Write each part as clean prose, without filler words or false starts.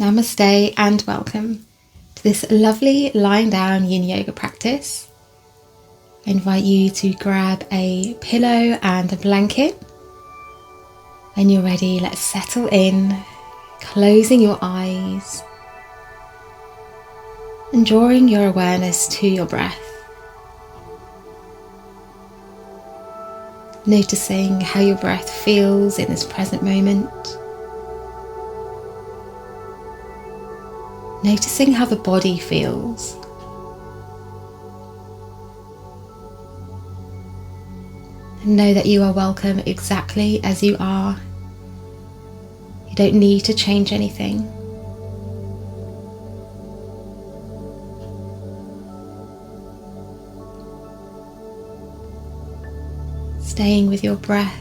Namaste and welcome to this lovely lying down yin yoga practice. I invite you to grab a pillow and a blanket. When you're ready, let's settle in, closing your eyes and drawing your awareness to your breath. Noticing how your breath feels in this present moment. Noticing how the body feels. And know that you are welcome exactly as you are. You don't need to change anything. Staying with your breath.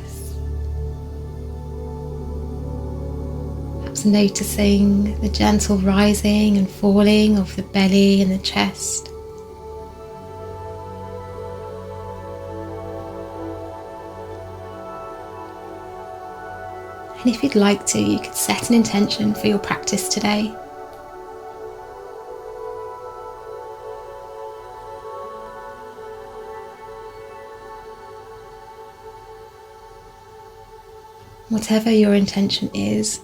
Perhaps noticing the gentle rising and falling of the belly and the chest. And if you'd like to, you could set an intention for your practice today. Whatever your intention is,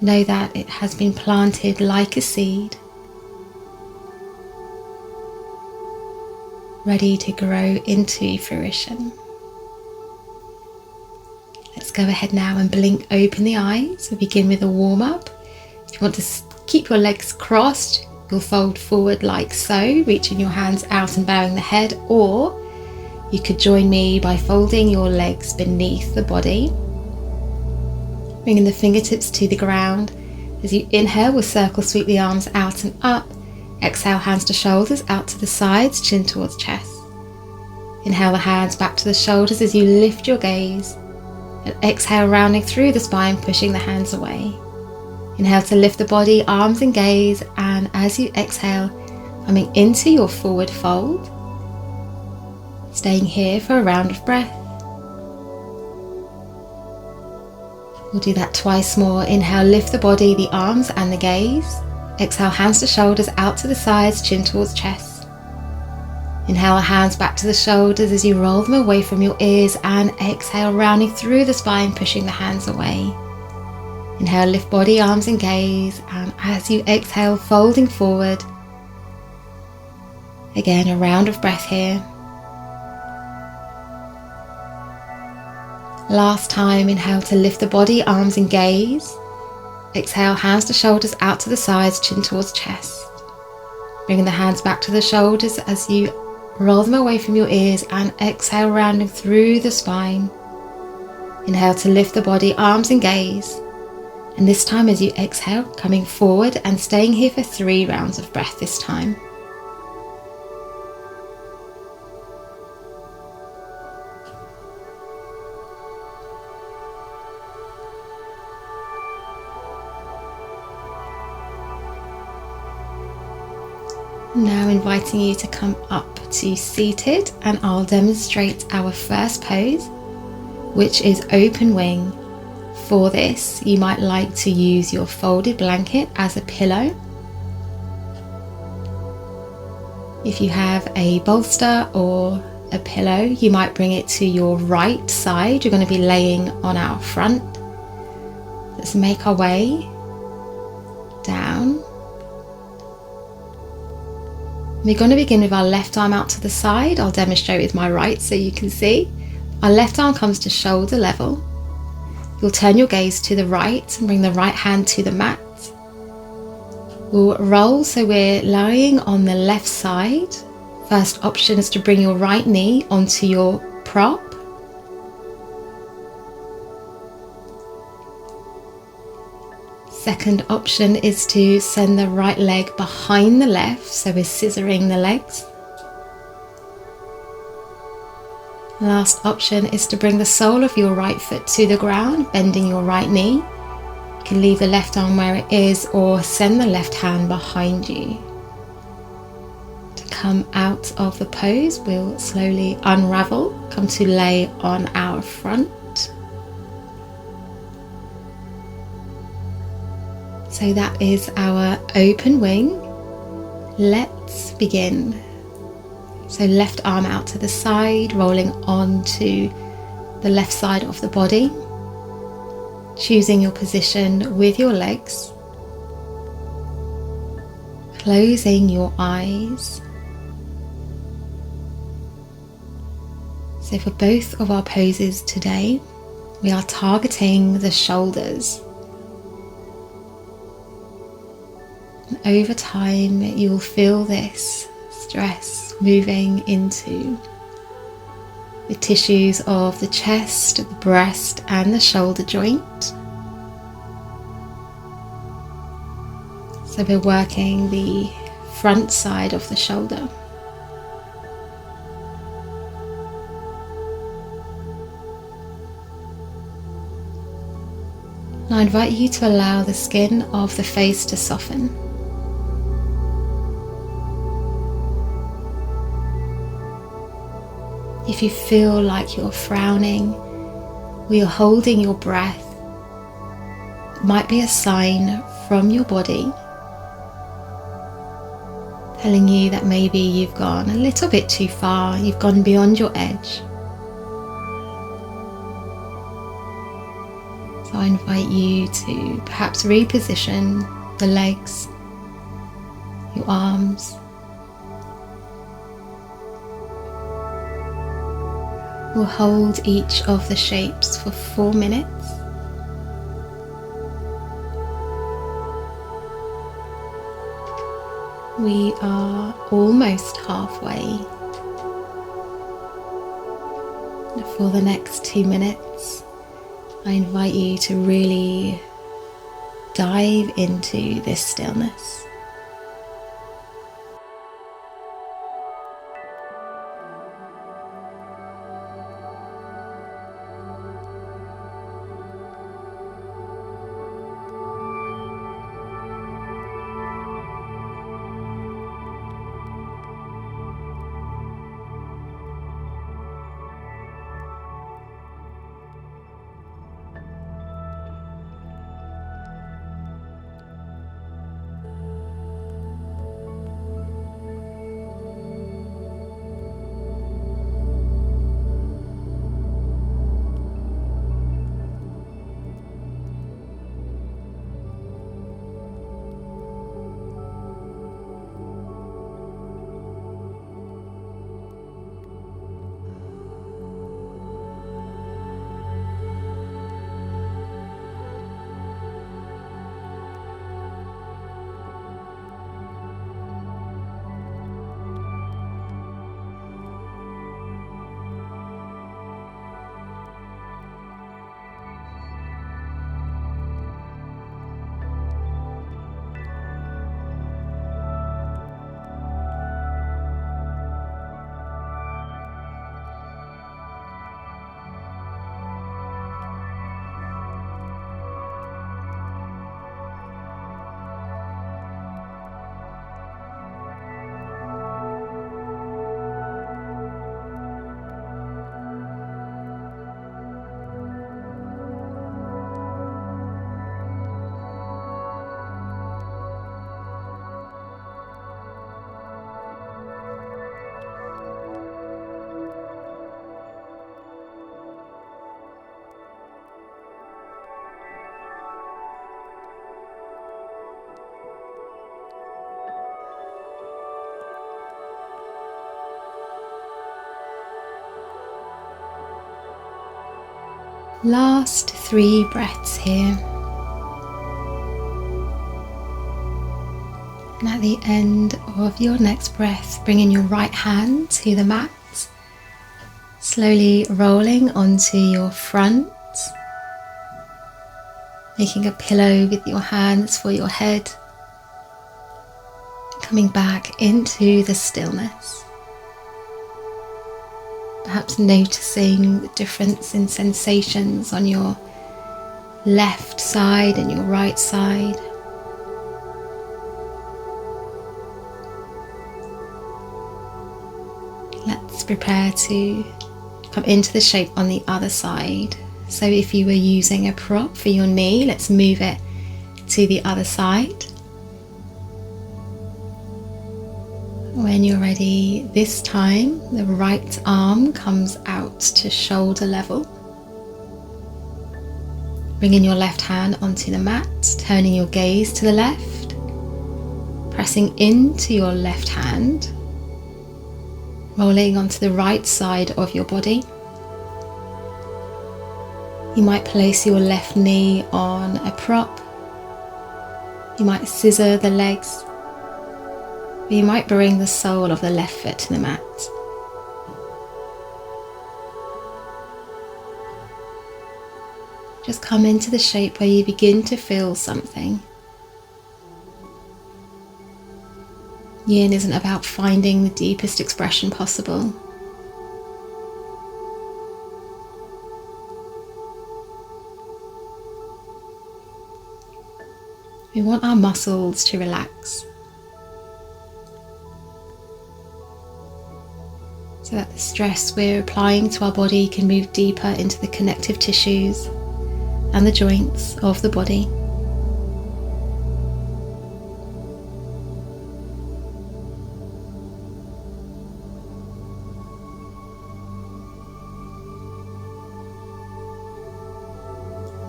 know that it has been planted like a seed, ready to grow into fruition. Let's go ahead now and blink open the eyes. We'll begin with a warm up. If you want to keep your legs crossed, you'll fold forward like so, reaching your hands out and bowing the head, or you could join me by folding your legs beneath the body. Bringing the fingertips to the ground. As you inhale, we'll circle, sweep the arms out and up. Exhale, hands to shoulders, out to the sides, chin towards chest. Inhale the hands back to the shoulders as you lift your gaze. And exhale, rounding through the spine, pushing the hands away. Inhale to lift the body, arms and gaze. And as you exhale, coming into your forward fold. Staying here for a round of breath. We'll do that twice more. Inhale, lift the body, the arms and the gaze. Exhale, hands to shoulders, out to the sides, chin towards chest. Inhale, hands back to the shoulders as you roll them away from your ears, and exhale, rounding through the spine, pushing the hands away. Inhale, lift body, arms and gaze, and as you exhale, folding forward. Again, a round of breath here. Last time, inhale to lift the body, arms and gaze. Exhale, hands to shoulders, out to the sides, chin towards chest. Bringing the hands back to the shoulders as you roll them away from your ears, and exhale, rounding through the spine. Inhale to lift the body, arms and gaze. And this time as you exhale, coming forward and staying here for 3 rounds of breath this time. Now inviting you to come up to seated, and I'll demonstrate our first pose, which is open wing. For this, you might like to use your folded blanket as a pillow. If you have a bolster or a pillow, you might bring it to your right side. You're going to be laying on our front. Let's make our way down. We're going to begin with our left arm out to the side. I'll demonstrate with my right so you can see. Our left arm comes to shoulder level. You'll turn your gaze to the right and bring the right hand to the mat. We'll roll so we're lying on the left side. First option is to bring your right knee onto your prop. Second option is to send the right leg behind the left, so we're scissoring the legs. Last option is to bring the sole of your right foot to the ground, bending your right knee. You can leave the left arm where it is or send the left hand behind you. To come out of the pose, we'll slowly unravel, come to lay on our front. So that is our open wing. Let's begin. So left arm out to the side, rolling onto the left side of the body. Choosing your position with your legs. Closing your eyes. So for both of our poses today, we are targeting the shoulders. And over time, you will feel this stress moving into the tissues of the chest, the breast, and the shoulder joint. So we're working the front side of the shoulder. And I invite you to allow the skin of the face to soften. If you feel like you're frowning or you're holding your breath, it might be a sign from your body telling you that maybe you've gone a little bit too far, you've gone beyond your edge. So I invite you to perhaps reposition the legs, your arms. We'll hold each of the shapes for 4 minutes. We are almost halfway. For the next 2 minutes, I invite you to really dive into this stillness. Last 3 breaths here. And at the end of your next breath, bring in your right hand to the mat, slowly rolling onto your front, making a pillow with your hands for your head, coming back into the stillness. Perhaps noticing the difference in sensations on your left side and your right side. Let's prepare to come into the shape on the other side. So if you were using a prop for your knee, let's move it to the other side. When you're ready, this time the right arm comes out to shoulder level. Bringing your left hand onto the mat, turning your gaze to the left, pressing into your left hand, rolling onto the right side of your body. You might place your left knee on a prop. You might scissor the legs. Or you might bring the sole of the left foot to the mat. Just come into the shape where you begin to feel something. Yin isn't about finding the deepest expression possible. We want our muscles to relax, so that the stress we're applying to our body can move deeper into the connective tissues and the joints of the body.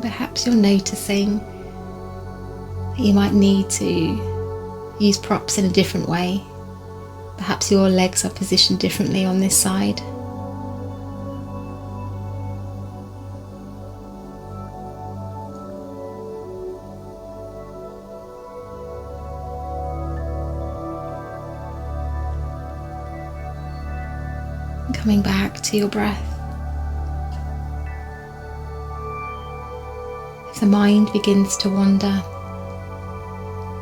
Perhaps you're noticing that you might need to use props in a different way. Perhaps your legs are positioned differently on this side. And coming back to your breath. If the mind begins to wander,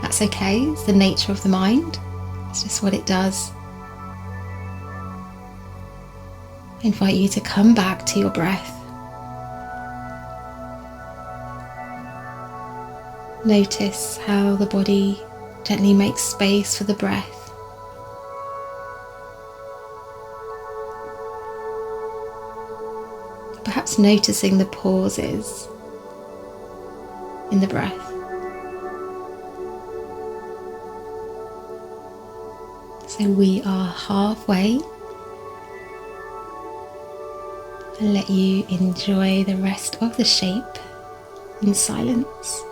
that's okay. It's the nature of the mind. It's just what it does. I invite you to come back to your breath. Notice how the body gently makes space for the breath. Perhaps noticing the pauses in the breath. So we are halfway, and let you enjoy the rest of the shape in silence.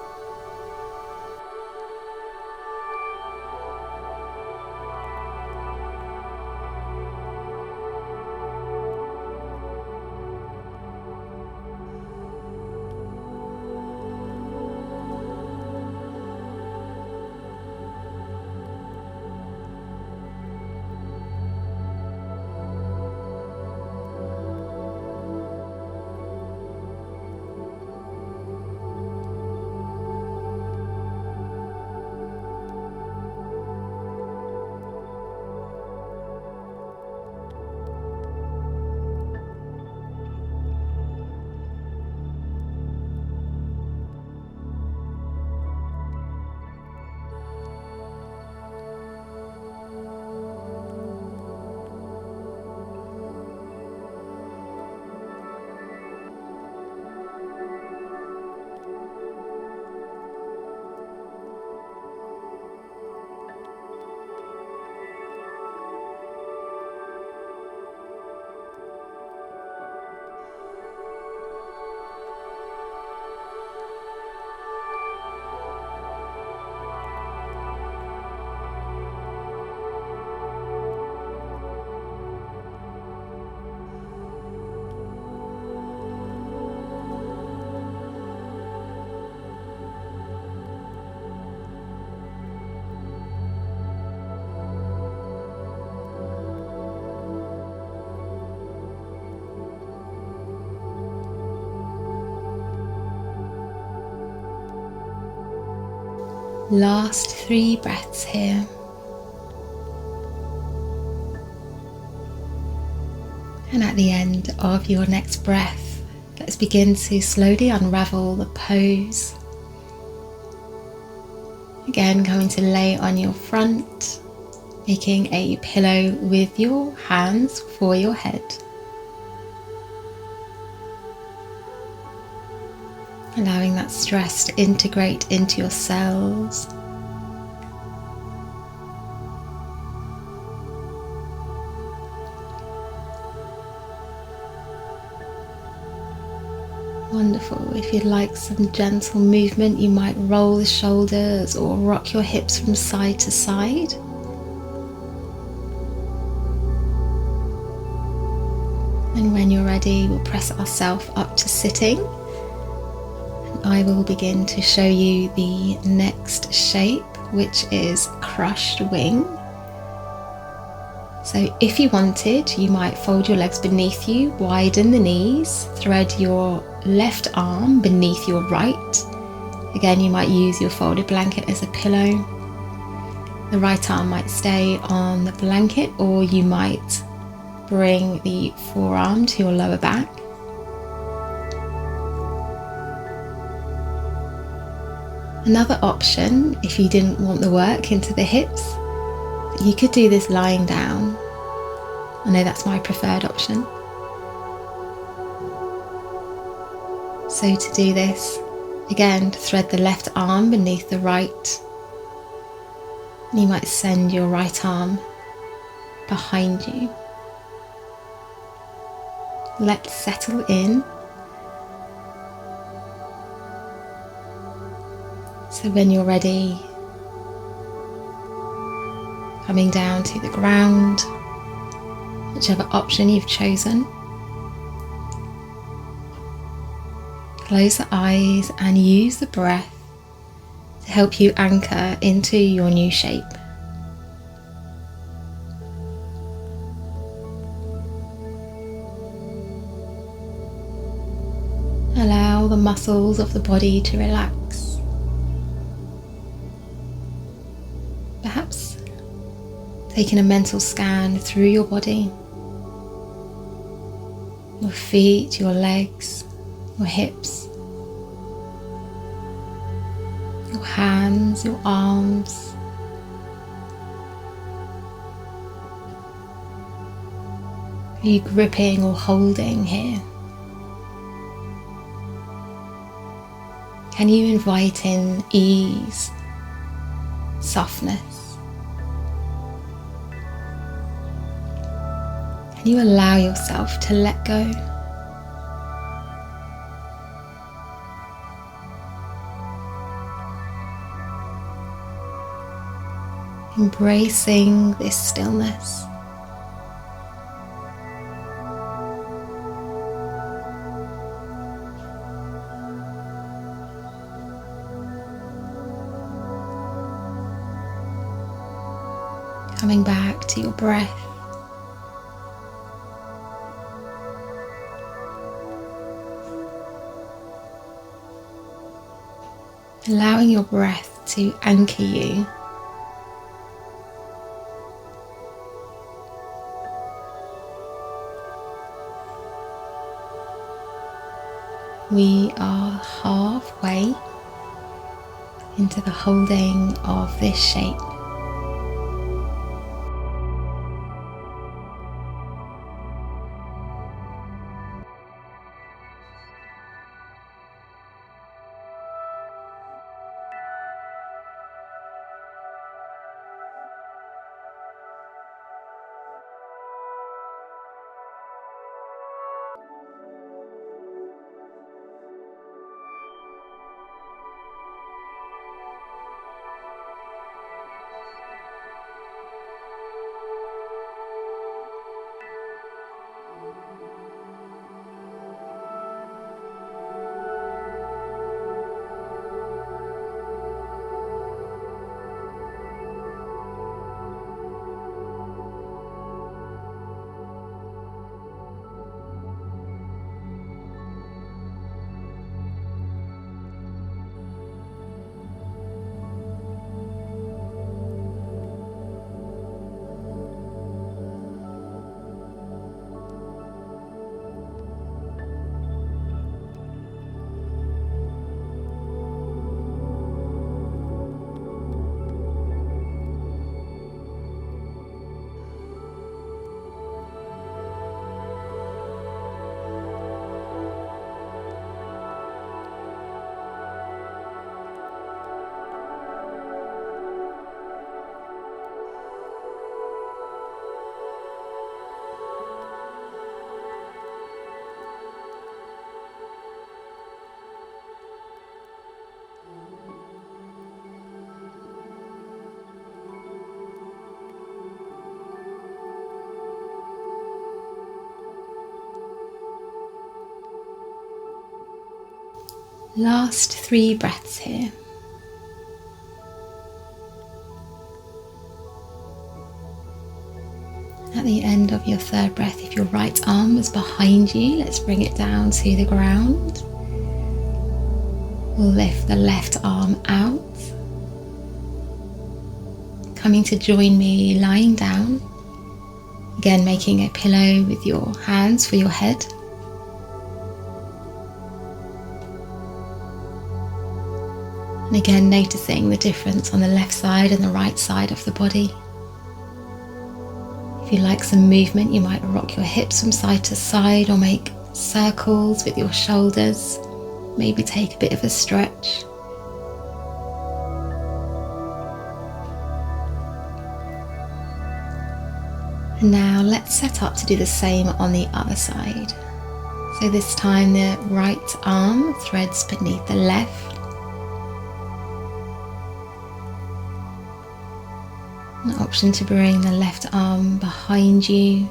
Last 3 breaths here. And at the end of your next breath, let's begin to slowly unravel the pose. Again, going to lay on your front, making a pillow with your hands for your head. allowing that stress to integrate into your cells. Wonderful. If you'd like some gentle movement, you might roll the shoulders or rock your hips from side to side. And when you're ready, we'll press ourselves up to sitting. And I will begin to show you the next shape, which is crushed wing. So if you wanted, you might fold your legs beneath you, widen the knees, thread your left arm beneath your right. Again, you might use your folded blanket as a pillow. The right arm might stay on the blanket, or you might bring the forearm to your lower back. Another option, if you didn't want the work into the hips, you could do this lying down. I know that's my preferred option. So to do this, again, thread the left arm beneath the right. And you might send your right arm behind you. Let's settle in. So when you're ready, coming down to the ground, whichever option you've chosen. Close the eyes and use the breath to help you anchor into your new shape. Allow the muscles of the body to relax. Perhaps taking a mental scan through your body, your feet, your legs, your hips, your hands, your arms. Are you gripping or holding here? Can you invite in ease, softness? Can you allow yourself to let go? Embracing this stillness. Coming back to your breath. Allowing your breath to anchor you. We are halfway into the holding of this shape. Last 3 breaths here. At the end of your 3rd breath, if your right arm is behind you, let's bring it down to the ground. We'll lift the left arm out. Coming to join me lying down. Again, making a pillow with your hands for your head. And again, noticing the difference on the left side and the right side of the body. If you like some movement, you might rock your hips from side to side or make circles with your shoulders. Maybe take a bit of a stretch. And now let's set up to do the same on the other side. So this time the right arm threads beneath the left. An option to bring the left arm behind you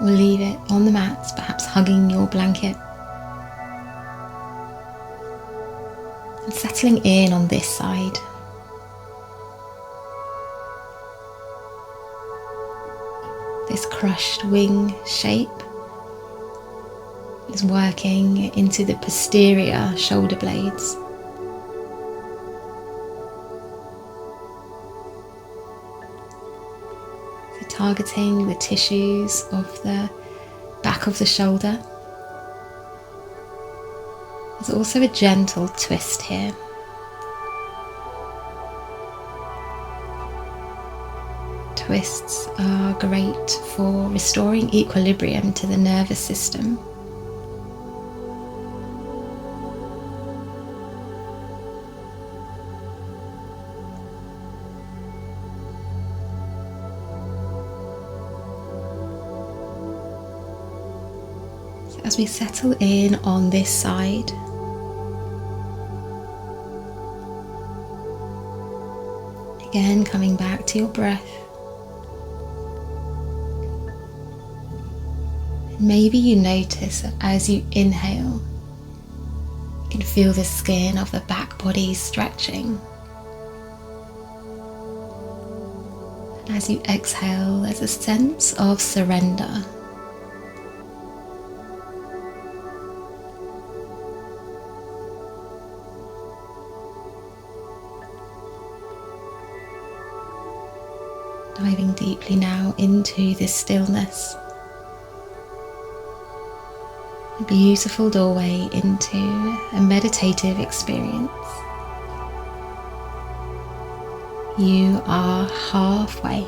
or leave it on the mat, perhaps hugging your blanket. And settling in on this side. This crushed wing shape is working into the posterior shoulder blades. So targeting the tissues of the back of the shoulder. There's also a gentle twist here. Twists are great for restoring equilibrium to the nervous system. So as we settle in on this side, again coming back to your breath. Maybe you notice that as you inhale, you can feel the skin of the back body stretching. And as you exhale, there's a sense of surrender. Diving deeply now into this stillness. A beautiful doorway into a meditative experience. You are halfway.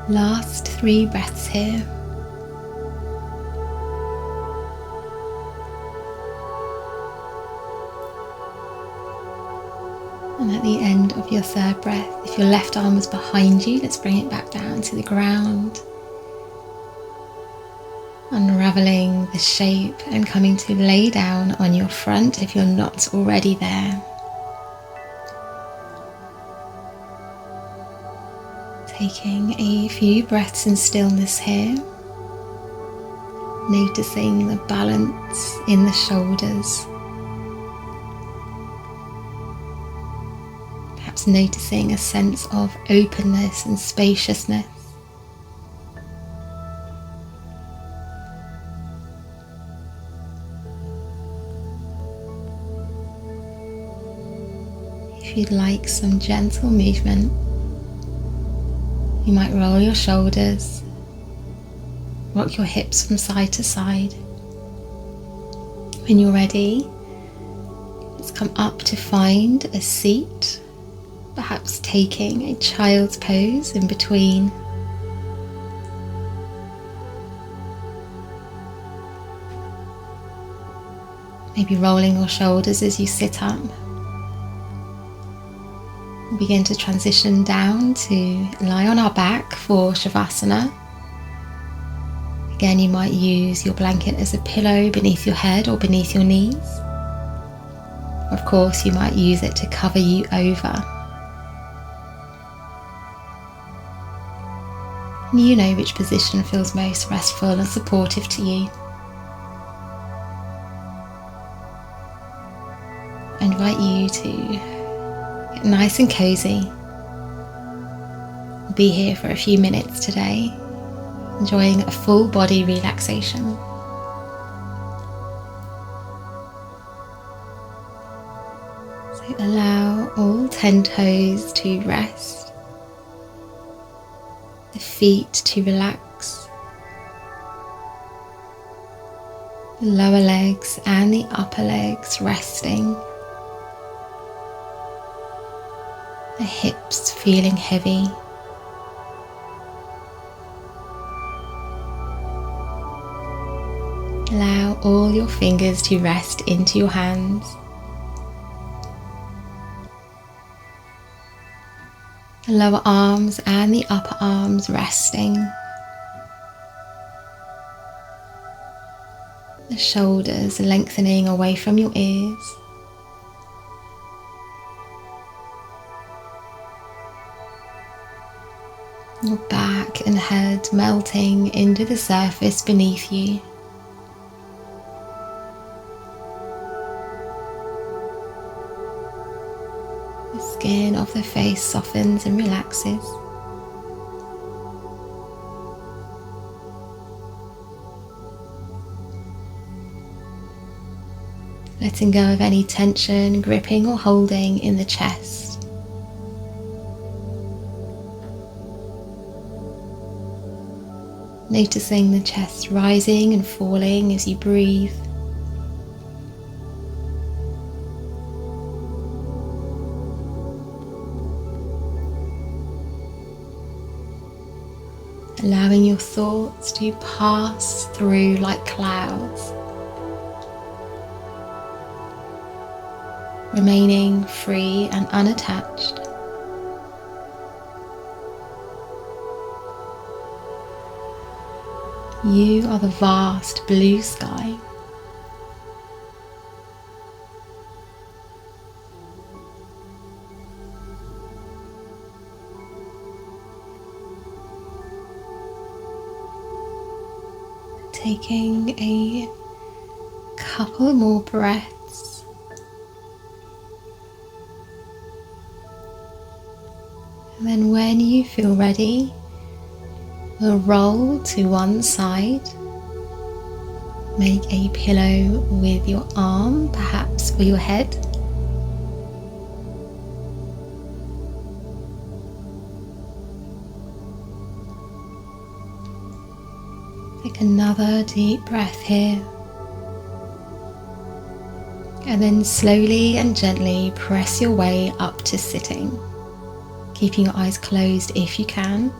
Last 3 breaths here. And at the end of your 3rd breath, if your left arm was behind you, let's bring it back down to the ground. Unraveling the shape and coming to lay down on your front if you're not already there. Taking a few breaths in stillness here. Noticing the balance in the shoulders. Perhaps noticing a sense of openness and spaciousness. If you'd like some gentle movement, you might roll your shoulders, rock your hips from side to side. When you're ready, let's come up to find a seat, perhaps taking a child's pose in between. Maybe rolling your shoulders as you sit up. We'll begin to transition down to lie on our back for Shavasana. Again, you might use your blanket as a pillow beneath your head or beneath your knees. Of course, you might use it to cover you over. And you know which position feels most restful and supportive to you. I invite you to get nice and cozy. We'll be here for a few minutes today, enjoying a full body relaxation. So allow all 10 toes to rest, the feet to relax, the lower legs and the upper legs resting, the hips feeling heavy. Allow all your fingers to rest into your hands. The lower arms and the upper arms resting. The shoulders lengthening away from your ears. Your back and head melting into the surface beneath you. The skin of the face softens and relaxes. Letting go of any tension, gripping or holding in the chest. Noticing the chest rising and falling as you breathe. Allowing your thoughts to pass through like clouds. Remaining free and unattached. You are the vast blue sky. Taking a couple more breaths. And then when you feel ready, we'll roll to one side. Make a pillow with your arm, perhaps for your head. Take another deep breath here. And then slowly and gently press your way up to sitting, keeping your eyes closed if you can.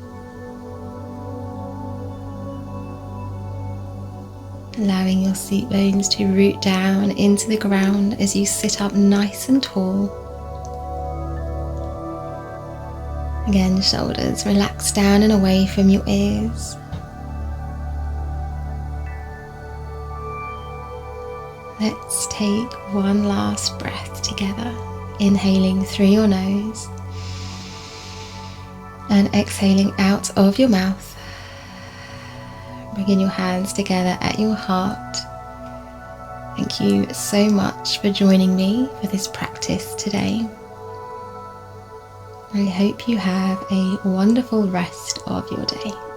allowing your seat bones to root down into the ground as you sit up nice and tall. Again, shoulders relax down and away from your ears. Let's take one last breath together, inhaling through your nose and exhaling out of your mouth. Bringing your hands together at your heart. Thank you so much for joining me for this practice today. I hope you have a wonderful rest of your day.